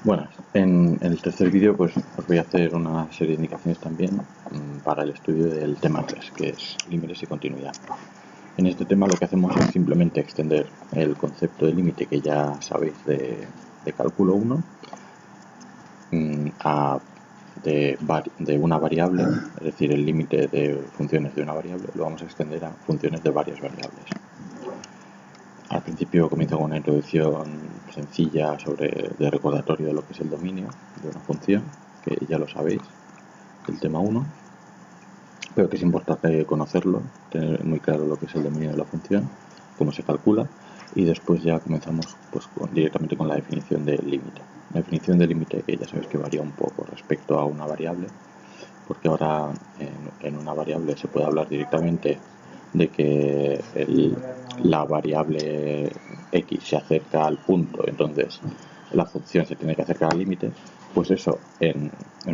Buenas, en el tercer vídeo pues os voy a hacer una serie de indicaciones también para el estudio del tema 3, que es límites y continuidad. En este tema lo que hacemos es simplemente extender el concepto de límite que ya sabéis de cálculo 1 de una variable, es decir, el límite de funciones de una variable lo vamos a extender a funciones de varias variables. Al principio comienzo con una introducción sencilla de recordatorio de lo que es el dominio de una función, que ya lo sabéis, del tema 1, pero que es importante conocerlo, tener muy claro lo que es el dominio de la función, cómo se calcula, y después ya comenzamos pues, directamente con la definición del límite. La definición del límite, que ya sabéis que varía un poco respecto a una variable, porque ahora en una variable se puede hablar directamente de que la variable x se acerca al punto, entonces la función se tiene que acercar al límite. Pues eso en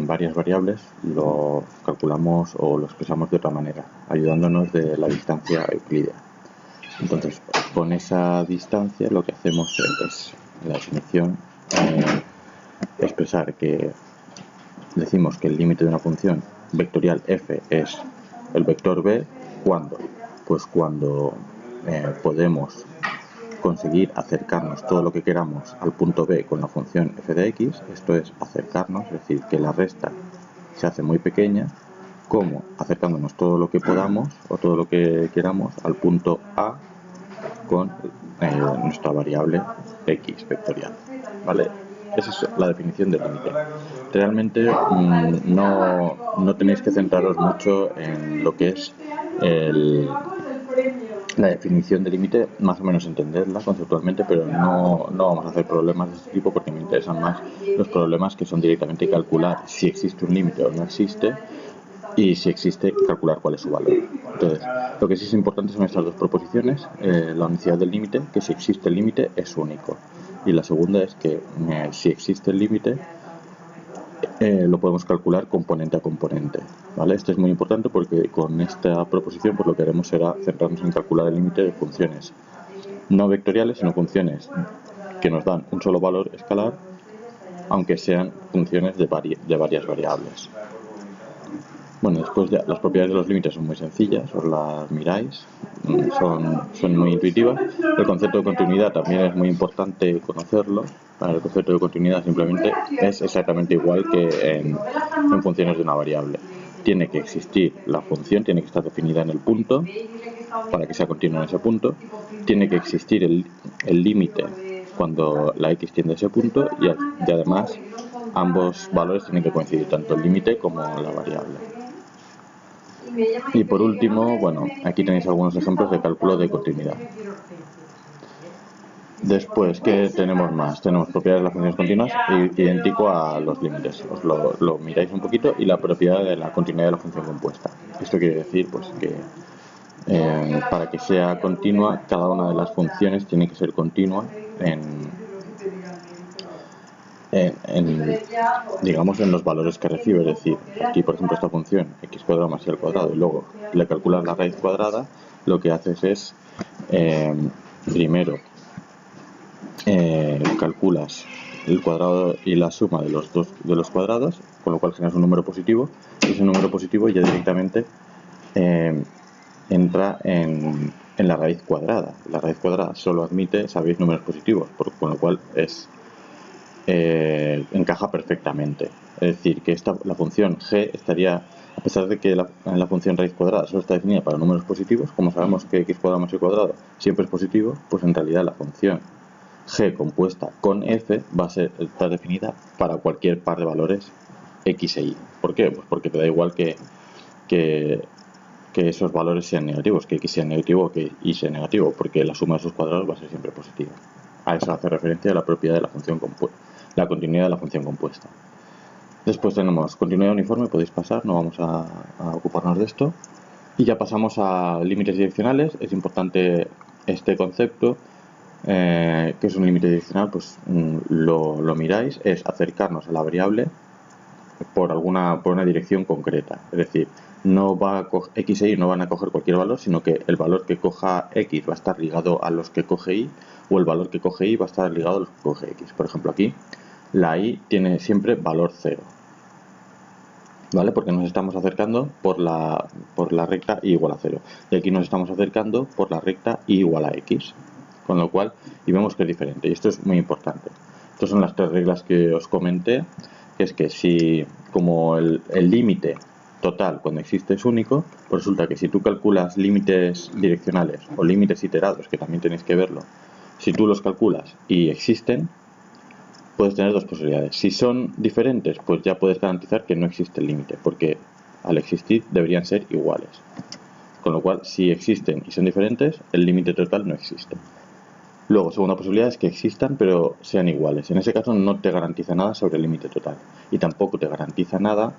varias variables lo calculamos o lo expresamos de otra manera, ayudándonos de la distancia euclídea. Entonces, con esa distancia lo que hacemos es, en la definición, expresar que decimos que el límite de una función vectorial f es el vector b cuando, pues cuando podemos conseguir acercarnos todo lo que queramos al punto b con la función f de x, esto es acercarnos, es decir, que la resta se hace muy pequeña, como acercándonos todo lo que podamos o todo lo que queramos al punto a con nuestra variable x vectorial, ¿vale? Esa es la definición del límite. Realmente no tenéis que centraros mucho en lo que es la definición del límite, más o menos entenderla conceptualmente, pero no vamos a hacer problemas de este tipo porque me interesan más los problemas que son directamente calcular si existe un límite o no existe, y si existe, calcular cuál es su valor. Entonces, lo que sí es importante son estas dos proposiciones, la unicidad del límite, que si existe el límite es único, y la segunda es que si existe el límite lo podemos calcular componente a componente, ¿vale? Esto es muy importante porque con esta proposición pues lo que haremos será centrarnos en calcular el límite de funciones no vectoriales, sino funciones que nos dan un solo valor escalar, aunque sean funciones de varias variables. Bueno, después ya las propiedades de los límites son muy sencillas, os las miráis, son muy intuitivas. El concepto de continuidad también es muy importante conocerlo. El concepto de continuidad simplemente es exactamente igual que en funciones de una variable. Tiene que existir la función, tiene que estar definida en el punto para que sea continua en ese punto. Tiene que existir el límite cuando la x tiende a ese punto y además ambos valores tienen que coincidir, tanto el límite como la variable. Y por último, bueno, aquí tenéis algunos ejemplos de cálculo de continuidad. Después, ¿qué tenemos más? Tenemos propiedades de las funciones continuas idéntico a los límites. Os lo miráis un poquito, y la propiedad de la continuidad de la función compuesta. Esto quiere decir pues que para que sea continua, cada una de las funciones tiene que ser continua digamos en los valores que recibe. Es decir, aquí por ejemplo esta función x cuadrado más y al cuadrado, y luego le calculas la raíz cuadrada, lo que haces es primero calculas el cuadrado y la suma de los cuadrados, con lo cual generas un número positivo, y ese número positivo ya directamente entra en la raíz cuadrada. La raíz cuadrada solo admite, sabéis, números positivos, con lo cual encaja perfectamente. Es decir, que la función g estaría, a pesar de que la función raíz cuadrada solo está definida para números positivos, como sabemos que x cuadrado más y cuadrado siempre es positivo, pues en realidad la función g compuesta con f va a estar definida para cualquier par de valores x e y. ¿Por qué? Pues porque te da igual que esos valores sean negativos, que x sea negativo o que y sea negativo, porque la suma de sus cuadrados va a ser siempre positiva. A eso hace referencia la propiedad de la función compuesta, la continuidad de la función compuesta. Después tenemos continuidad uniforme, podéis pasar, no vamos a ocuparnos de esto. Y ya pasamos a límites direccionales. Es importante este concepto, que es un límite direccional, pues lo miráis, es acercarnos a la variable por una dirección concreta. Es decir, no va a x e y no van a coger cualquier valor, sino que el valor que coja x va a estar ligado a los que coge y, o el valor que coge y va a estar ligado a los que coge x. Por ejemplo, aquí la y tiene siempre valor 0. ¿Vale? Porque nos estamos acercando por la recta y igual a 0. Y aquí nos estamos acercando por la recta y igual a x. Con lo cual, y vemos que es diferente. Y esto es muy importante. Estas son las 3 reglas que os comenté. Que es que si, como el límite total cuando existe es único, pues resulta que si tú calculas límites direccionales o límites iterados, que también tenéis que verlo, si tú los calculas y existen, puedes tener dos posibilidades. Si son diferentes, pues ya puedes garantizar que no existe el límite, porque al existir deberían ser iguales. Con lo cual, si existen y son diferentes, el límite total no existe. Luego, segunda posibilidad es que existan pero sean iguales. En ese caso no te garantiza nada sobre el límite total. Y tampoco te garantiza nada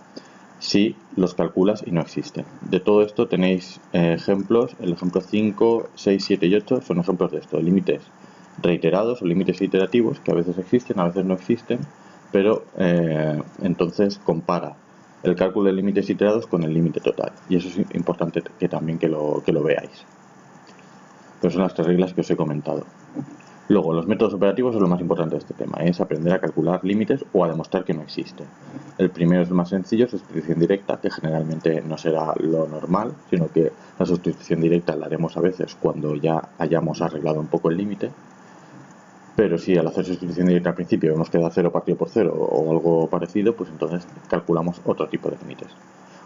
si los calculas y no existen. De todo esto tenéis ejemplos. El ejemplo 5, 6, 7 y 8 son ejemplos de esto. Límites reiterados o límites iterativos que a veces existen, a veces no existen, pero entonces compara el cálculo de límites iterados con el límite total, y eso es importante que también que lo veáis. Pero son las 3 reglas que os he comentado. Luego, los métodos operativos es lo más importante de este tema, es aprender a calcular límites o a demostrar que no existen. El primero es el más sencillo, es sustitución directa, que generalmente no será lo normal, sino que la sustitución directa la haremos a veces cuando ya hayamos arreglado un poco el límite. Pero si al hacer sustitución directa al principio vemos que da 0 partido por 0 o algo parecido, pues entonces calculamos otro tipo de límites,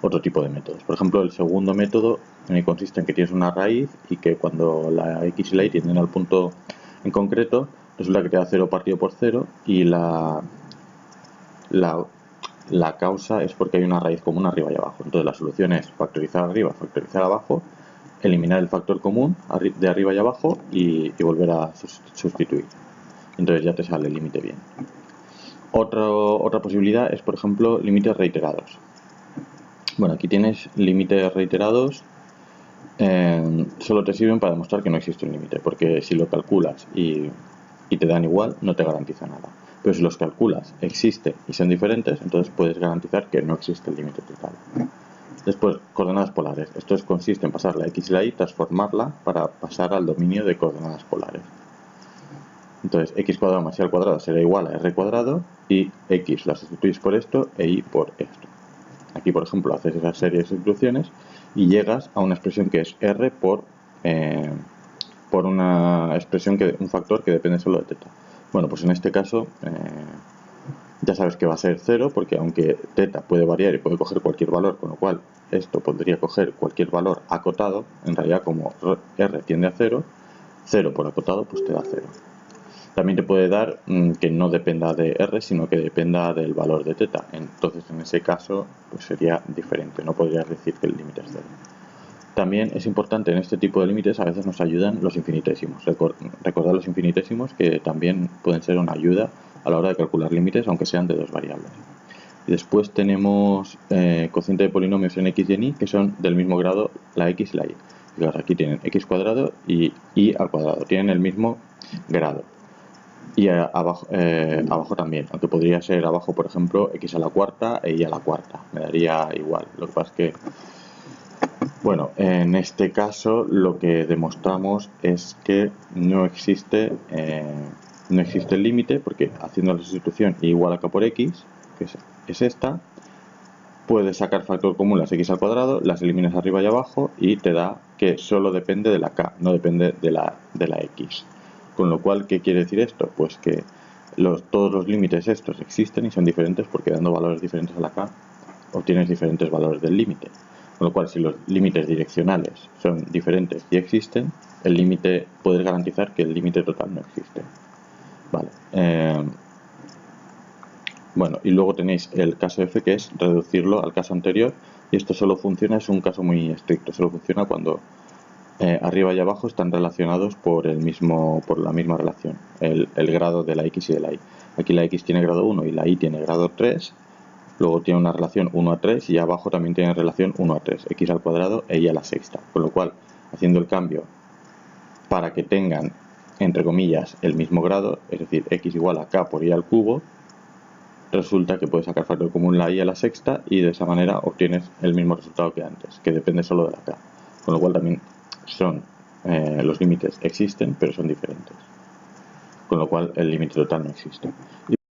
otro tipo de métodos. Por ejemplo, el segundo método consiste en que tienes una raíz y que cuando la x y la y tienden al punto en concreto, resulta que te da 0 partido por 0 y la causa es porque hay una raíz común arriba y abajo. Entonces la solución es factorizar arriba, factorizar abajo, eliminar el factor común de arriba y abajo y volver a sustituir. Entonces ya te sale el límite bien. Otra posibilidad es, por ejemplo, límites reiterados. Bueno, aquí tienes límites reiterados. Solo te sirven para demostrar que no existe un límite, porque si lo calculas y te dan igual, no te garantiza nada. Pero si los calculas, existen y son diferentes, entonces puedes garantizar que no existe el límite total. Después, coordenadas polares. Esto consiste en pasar la x y la y, transformarla para pasar al dominio de coordenadas polares. Entonces, x cuadrado más y al cuadrado será igual a r cuadrado y x la sustituís por esto e y por esto. Aquí, por ejemplo, haces esa serie de sustituciones y llegas a una expresión que es r por una expresión, un factor que depende solo de teta. Bueno, pues en este caso ya sabes que va a ser 0, porque aunque teta puede variar y puede coger cualquier valor, con lo cual esto podría coger cualquier valor acotado, en realidad como r tiende a 0, 0 por acotado pues te da 0. También te puede dar que no dependa de r, sino que dependa del valor de teta. Entonces, en ese caso, pues sería diferente. No podrías decir que el límite es 0. También es importante en este tipo de límites, a veces nos ayudan los infinitesimos. Recordad los infinitesimos, que también pueden ser una ayuda a la hora de calcular límites, aunque sean de dos variables. Y después tenemos cociente de polinomios en x y en y, que son del mismo grado la x y la y. Fijaos, aquí tienen x cuadrado y y al cuadrado. Tienen el mismo grado. Y abajo también, aunque podría ser abajo, por ejemplo, x a la cuarta e y a la cuarta. Me daría igual. Lo que pasa es que, bueno, en este caso lo que demostramos es que no existe el límite, porque haciendo la sustitución y igual a k por x, que es esta, puedes sacar factor común las x al cuadrado, las eliminas arriba y abajo y te da que solo depende de la k, no depende de la x. Con lo cual, ¿qué quiere decir esto? Pues que todos los límites estos existen y son diferentes, porque dando valores diferentes a la k obtienes diferentes valores del límite. Con lo cual, si los límites direccionales son diferentes y existen, el límite, puedes garantizar que el límite total no existe. Vale. Bueno, y luego tenéis el caso f, que es reducirlo al caso anterior, y esto solo funciona, es un caso muy estricto, solo funciona cuando arriba y abajo están relacionados por la misma relación, el grado de la x y de la y. Aquí la x tiene grado 1 y la y tiene grado 3, luego tiene una relación 1 a 3 y abajo también tiene relación 1 a 3, x al cuadrado e y a la sexta. Con lo cual, haciendo el cambio para que tengan, entre comillas, el mismo grado, es decir, x igual a k por y al cubo, resulta que puedes sacar factor común la y a la sexta y de esa manera obtienes el mismo resultado que antes, que depende solo de la k. Con lo cual también los límites existen, pero son diferentes. Con lo cual el límite total no existe. Y